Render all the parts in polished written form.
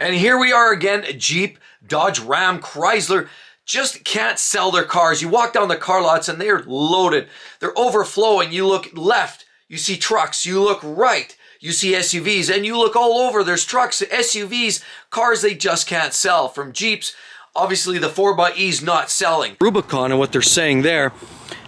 And here we are again, Jeep, Dodge, Ram, Chrysler just can't sell their cars. You walk down the car lots and they're loaded. They're overflowing. You look left, you see trucks. You look right, you see SUVs. And you look all over, there's trucks, SUVs, cars they just can't sell. From Jeeps, obviously the 4xE's not selling. Rubicon and what they're saying there.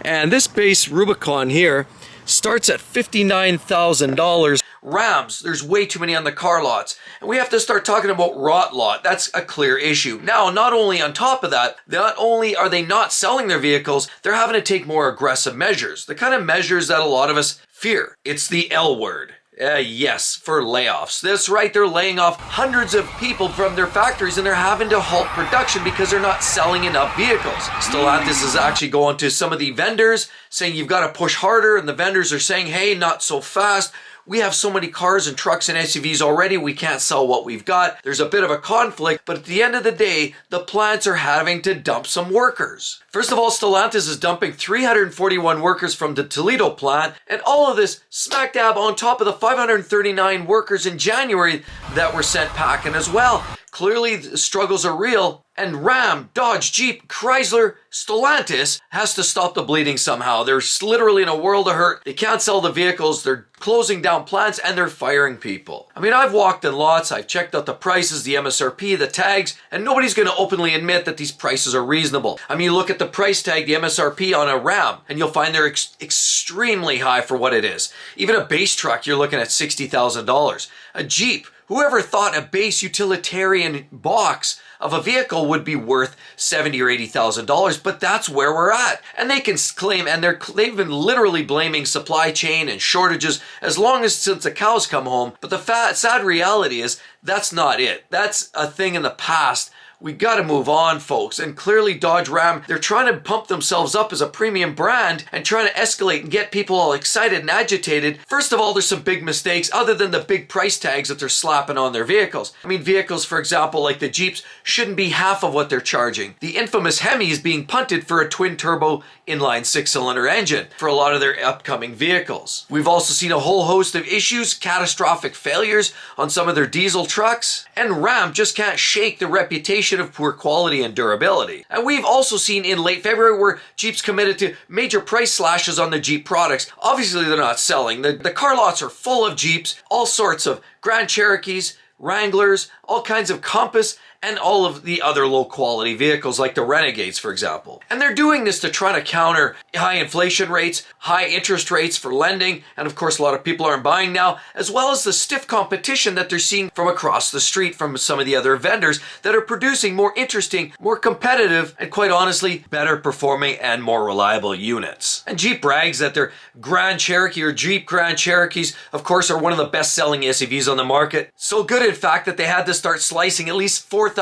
And this base Rubicon here starts at $59,000. Rams, there's way too many on the car lots. And we have to start talking about rot lot. That's a clear issue. Now, not only on top of that, not only are they not selling their vehicles, they're having to take more aggressive measures. The kind of measures that a lot of us fear. It's the L word. Yes, for layoffs. That's right, they're laying off hundreds of people from their factories and they're having to halt production because they're not selling enough vehicles. Stellantis is actually going to some of the vendors saying you've got to push harder, and the vendors are saying, hey, not so fast. We have so many cars and trucks and SUVs already, we can't sell what we've got. There's a bit of a conflict, but at the end of the day, the plants are having to dump some workers. First of all, Stellantis is dumping 341 workers from the Toledo plant, and all of this smack dab on top of the 539 workers in January that were sent packing as well. Clearly, the struggles are real, and Ram, Dodge, Jeep, Chrysler, Stellantis has to stop the bleeding somehow. They're literally in a world of hurt. They can't sell the vehicles, they're closing down plants, and they're firing people. I mean, I've walked in lots, I've checked out the prices, the MSRP, the tags, and nobody's going to openly admit that these prices are reasonable. I mean, you look at the price tag, the MSRP on a Ram, and you'll find they're extremely high for what it is. Even a base truck, you're looking at $60,000. A Jeep, whoever thought a base utilitarian box of a vehicle would be worth $70,000 or $80,000, but that's where we're at. And they can claim, and they've been literally blaming supply chain and shortages as long as since the cows come home. But the sad reality is that's not it. That's a thing in the past. We got to move on, folks. And clearly Dodge Ram, they're trying to pump themselves up as a premium brand and trying to escalate and get people all excited and agitated. First of all, there's some big mistakes other than the big price tags that they're slapping on their vehicles. I mean, vehicles, for example, like the Jeeps, shouldn't be half of what they're charging. The infamous Hemi is being punted for a twin-turbo inline 6-cylinder engine for a lot of their upcoming vehicles. We've also seen a whole host of issues, catastrophic failures on some of their diesel trucks, and Ram just can't shake the reputation of poor quality and durability. And we've also seen in late February where Jeep's committed to major price slashes on the Jeep products. Obviously they're not selling. The car lots are full of Jeeps, all sorts of Grand Cherokees, Wranglers, all kinds of Compass, and all of the other low quality vehicles like the Renegades, for example. And they're doing this to try to counter high inflation rates, high interest rates for lending, and of course a lot of people aren't buying now, as well as the stiff competition that they're seeing from across the street from some of the other vendors that are producing more interesting, more competitive, and quite honestly, better performing and more reliable units. And Jeep brags that their Grand Cherokee or Jeep Grand Cherokees, of course, are one of the best selling SUVs on the market. So good, in fact, that they had to start slicing at least $4,000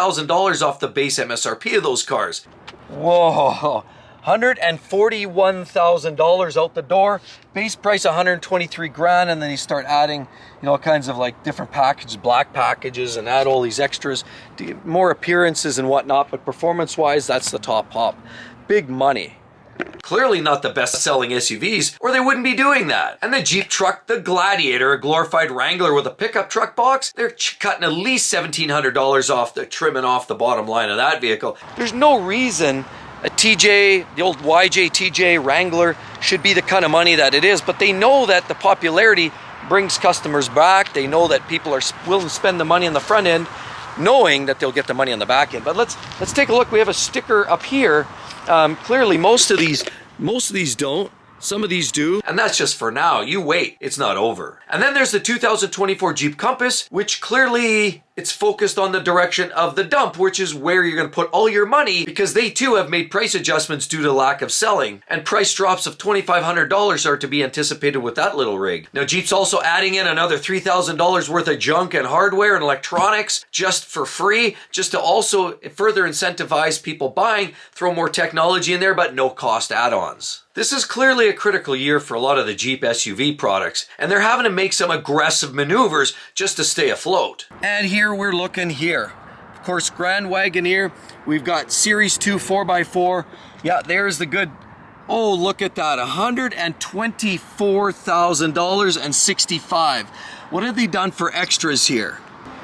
off the base MSRP of those cars. Whoa, $141,000 out the door. Base price $123,000, and then you start adding, all kinds of like different packages, black packages, and add all these extras to get more appearances and whatnot. But performance-wise, that's the top pop. Big money. Clearly not the best-selling SUVs, or they wouldn't be doing that. And the Jeep truck, the Gladiator, a glorified Wrangler with a pickup truck box, they're cutting at least $1,700 off the trimming off the bottom line of that vehicle. There's no reason a TJ, the old YJ TJ Wrangler, should be the kind of money that it is, but they know that the popularity brings customers back. They know that people are willing to spend the money on the front end, knowing that they'll get the money on the back end. But let's take a look. We have a sticker up here. Clearly most of these don't. Some of these do. And that's just for now. You wait. It's not over. And then there's the 2024 Jeep Compass, which clearly it's focused on the direction of the dump, which is where you're going to put all your money, because they too have made price adjustments due to lack of selling. And price drops of $2,500 are to be anticipated with that little rig. Now Jeep's also adding in another $3,000 worth of junk and hardware and electronics just for free, just to also further incentivize people buying, throw more technology in there, but no cost add-ons. This is clearly a critical year for a lot of the Jeep SUV products, and they're having to make some aggressive maneuvers just to stay afloat. And here we're looking here. Of course, Grand Wagoneer, we've got Series 2 4x4. Yeah, there's the good, oh, look at that, $124,065. What have they done for extras here?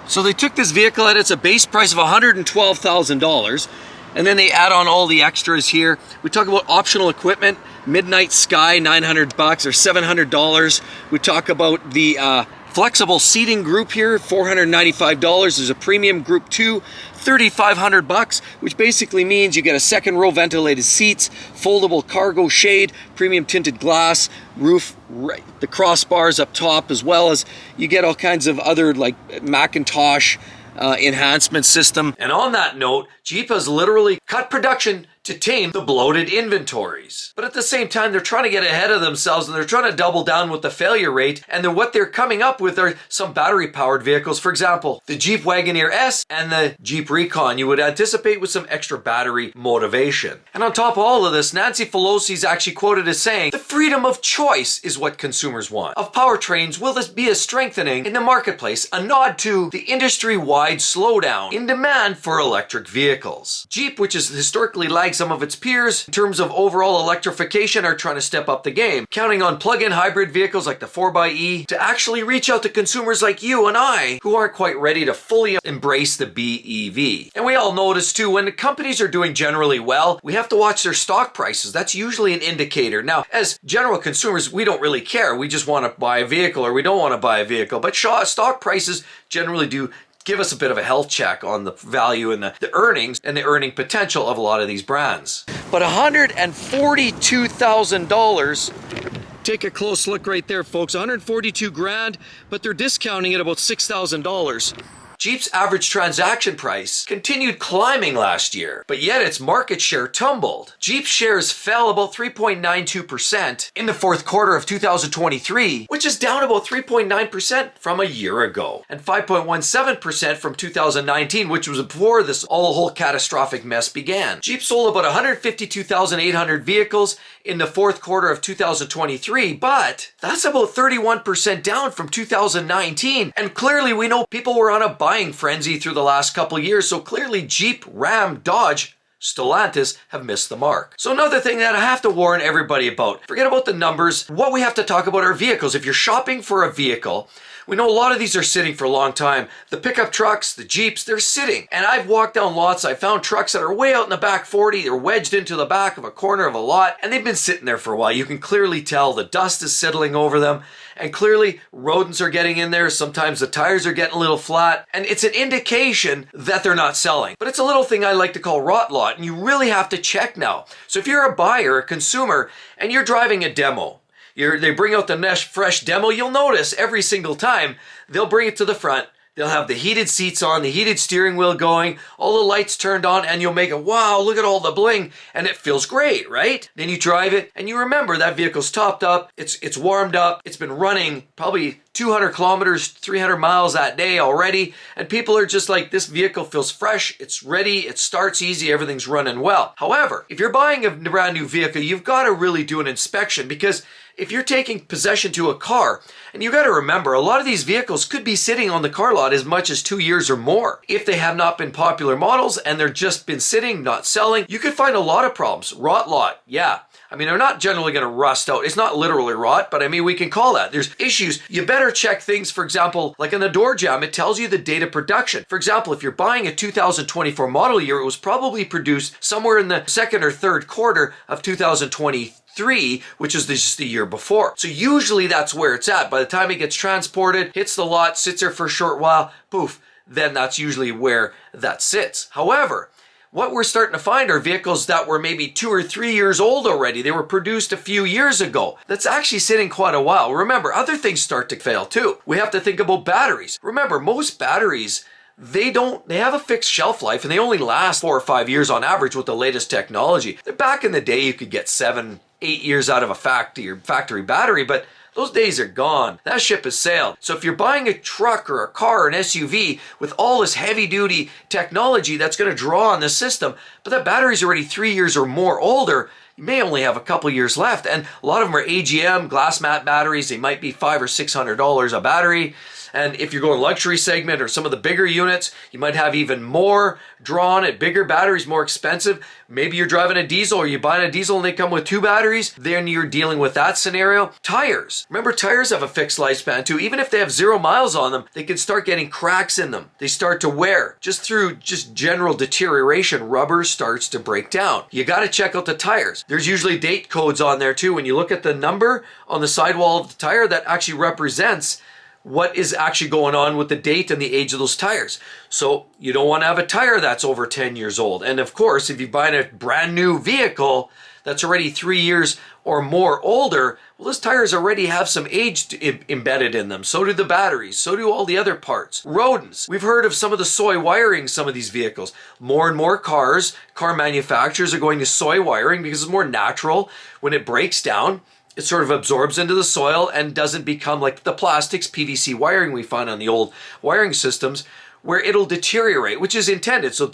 So they took this vehicle at its a base price of $112,000, and then they add on all the extras here. We talk about optional equipment, Midnight Sky, $900 or $700. We talk about the flexible seating group here, $495. There's a premium group 2, $3,500, which basically means you get a second row ventilated seats, foldable cargo shade, premium tinted glass, roof, the crossbars up top, as well as you get all kinds of other like Macintosh enhancement system. And on that note, Jeep has literally cut production to tame the bloated inventories. But at the same time, they're trying to get ahead of themselves, and they're trying to double down with the failure rate. And then what they're coming up with are some battery-powered vehicles. For example, the Jeep Wagoneer S and the Jeep Recon, you would anticipate with some extra battery motivation. And on top of all of this, Nancy Pelosi is actually quoted as saying, "The freedom of choice is what consumers want. Of powertrains, will this be a strengthening in the marketplace, a nod to the industry-wide slowdown in demand for electric vehicles." Jeep, which has historically lagged some of its peers in terms of overall electrification, are trying to step up the game, counting on plug-in hybrid vehicles like the 4xe to actually reach out to consumers like you and I who aren't quite ready to fully embrace the BEV. And we all notice too, when the companies are doing generally well, we have to watch their stock prices. That's usually an indicator. Now, as general consumers, we don't really care. We just want to buy a vehicle or we don't want to buy a vehicle. But stock prices generally do give us a bit of a health check on the value and the earnings and the earning potential of a lot of these brands. But $142,000, take a close look right there, folks. 142 grand, but they're discounting it about $6,000. Jeep's average transaction price continued climbing last year, but yet its market share tumbled. Jeep shares fell about 3.92% in the fourth quarter of 2023, which is down about 3.9% from a year ago, and 5.17% from 2019, which was before this whole catastrophic mess began. Jeep sold about 152,800 vehicles in the fourth quarter of 2023, but that's about 31% down from 2019. And clearly we know people were on a buying frenzy through the last couple years, so clearly Jeep, Ram, Dodge, Stellantis have missed the mark. So another thing that I have to warn everybody about, forget about the numbers, what we have to talk about are vehicles. If you're shopping for a vehicle, we know a lot of these are sitting for a long time. The pickup trucks, the Jeeps, they're sitting. And I've walked down lots, I found trucks that are way out in the back 40, they're wedged into the back of a corner of a lot, and they've been sitting there for a while. You can clearly tell the dust is settling over them, and clearly rodents are getting in there. Sometimes the tires are getting a little flat, and it's an indication that they're not selling. But it's a little thing I like to call rot lot, and you really have to check now. So if you're a buyer, a consumer, and you're driving a demo, they bring out the fresh demo, you'll notice every single time they'll bring it to the front. They'll have the heated seats on, the heated steering wheel going, all the lights turned on, and you'll make it, wow, look at all the bling, and it feels great, right? Then you drive it, and you remember that vehicle's topped up, it's warmed up, it's been running probably 200 kilometers, 300 miles that day already, and people are just like, this vehicle feels fresh, it's ready, it starts easy, everything's running well. However, if you're buying a brand new vehicle, you've got to really do an inspection, because if you're taking possession to a car, and you got to remember, a lot of these vehicles could be sitting on the car lot as much as 2 years or more. If they have not been popular models and they're just been sitting, not selling, you could find a lot of problems. Rot lot, yeah. I mean, they're not generally going to rust out. It's not literally rot, but I mean, we can call that. There's issues. You better check things, for example, like in the door jamb, it tells you the date of production. For example, if you're buying a 2024 model year, it was probably produced somewhere in the second or third quarter of 2023, which is just the year before. So usually that's where it's at. By the time it gets transported, hits the lot, sits there for a short while, poof, then that's usually where that sits. However, what we're starting to find are vehicles that were maybe 2 or 3 years old already. They were produced a few years ago. That's actually sitting quite a while. Remember, other things start to fail too. We have to think about batteries. Remember, most batteries, they have a fixed shelf life and they only last 4 or 5 years on average with the latest technology. Back in the day, you could get 7, 8 years out of a factory battery, but those days are gone. That ship has sailed. So if you're buying a truck or a car or an SUV with all this heavy duty technology that's going to draw on the system, but that battery's already 3 years or more older, you may only have a couple years left. And a lot of them are AGM, glass mat batteries. They might be $500 or $600 a battery. And if you're going luxury segment or some of the bigger units, you might have even more drawn at bigger batteries, more expensive. Maybe you're driving a diesel or you're buying a diesel and they come with 2 batteries. Then you're dealing with that scenario. Tires. Remember, tires have a fixed lifespan too. Even if they have 0 miles on them, they can start getting cracks in them. They start to wear. Just through general deterioration, rubber starts to break down. You got to check out the tires. There's usually date codes on there too. When you look at the number on the sidewall of the tire, that actually represents what is actually going on with the date and the age of those tires. So you don't want to have a tire that's over 10 years old. And of course, if you're buying a brand new vehicle that's already 3 years or more older, well, those tires already have some age embedded in them. So do the batteries. So do all the other parts. Rodents. We've heard of some of the soy wiring, some of these vehicles. More and more car manufacturers are going to soy wiring because it's more natural. When it breaks down, it sort of absorbs into the soil and doesn't become like the plastics, PVC wiring we find on the old wiring systems, where it'll deteriorate, which is intended, so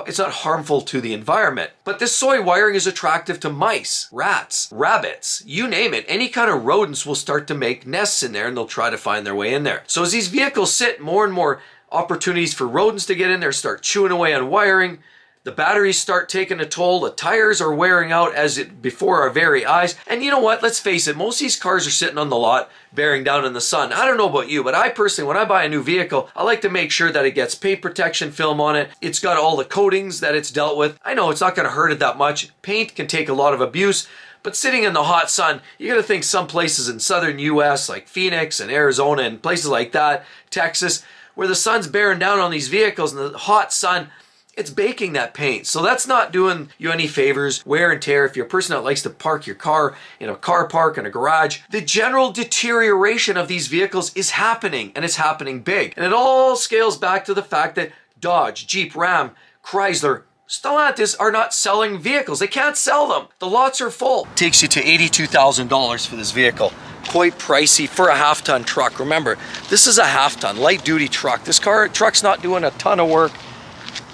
it's not harmful to the environment. But this soy wiring is attractive to mice, rats, rabbits, you name it. Any kind of rodents will start to make nests in there and they'll try to find their way in there. So as these vehicles sit, more and more opportunities for rodents to get in there, start chewing away on wiring. The batteries start taking a toll. The tires are wearing out before our very eyes. And you know what? Let's face it. Most of these cars are sitting on the lot, bearing down in the sun. I don't know about you, but I personally, when I buy a new vehicle, I like to make sure that it gets paint protection film on it. It's got all the coatings that it's dealt with. I know it's not going to hurt it that much. Paint can take a lot of abuse. But sitting in the hot sun, you got to think some places in southern U.S. like Phoenix and Arizona and places like that, Texas, where the sun's bearing down on these vehicles and the hot sun, it's baking that paint. So that's not doing you any favors. Wear and tear. If you're a person that likes to park your car in a car park in a garage, the general deterioration of these vehicles is happening, and it's happening big. And it all scales back to the fact that Dodge, Jeep, Ram, Chrysler, Stellantis are not selling vehicles. They can't sell them. The lots are full. Takes you to $82,000 for this vehicle. Quite pricey for a half-ton truck. Remember, this is a half-ton, light-duty truck. This truck's not doing a ton of work.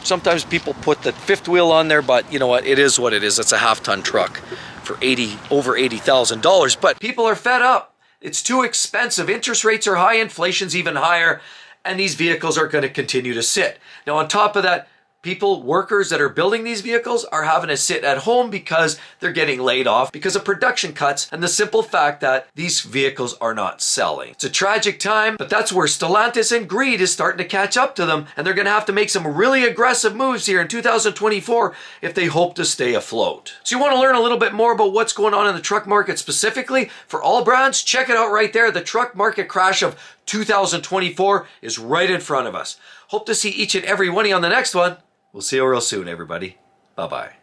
Sometimes people put the fifth wheel on there, but you know what? It is what it is. It's a half-ton truck for over $80,000. But people are fed up. It's too expensive. Interest rates are high. Inflation's even higher. And these vehicles are going to continue to sit. Now, on top of that, workers that are building these vehicles are having to sit at home because they're getting laid off because of production cuts and the simple fact that these vehicles are not selling. It's a tragic time, but that's where Stellantis and greed is starting to catch up to them, and they're going to have to make some really aggressive moves here in 2024 if they hope to stay afloat. So you want to learn a little bit more about what's going on in the truck market specifically for all brands? Check it out right there. The truck market crash of 2024 is right in front of us. Hope to see each and every one of you on the next one. We'll see you real soon, everybody. Bye-bye.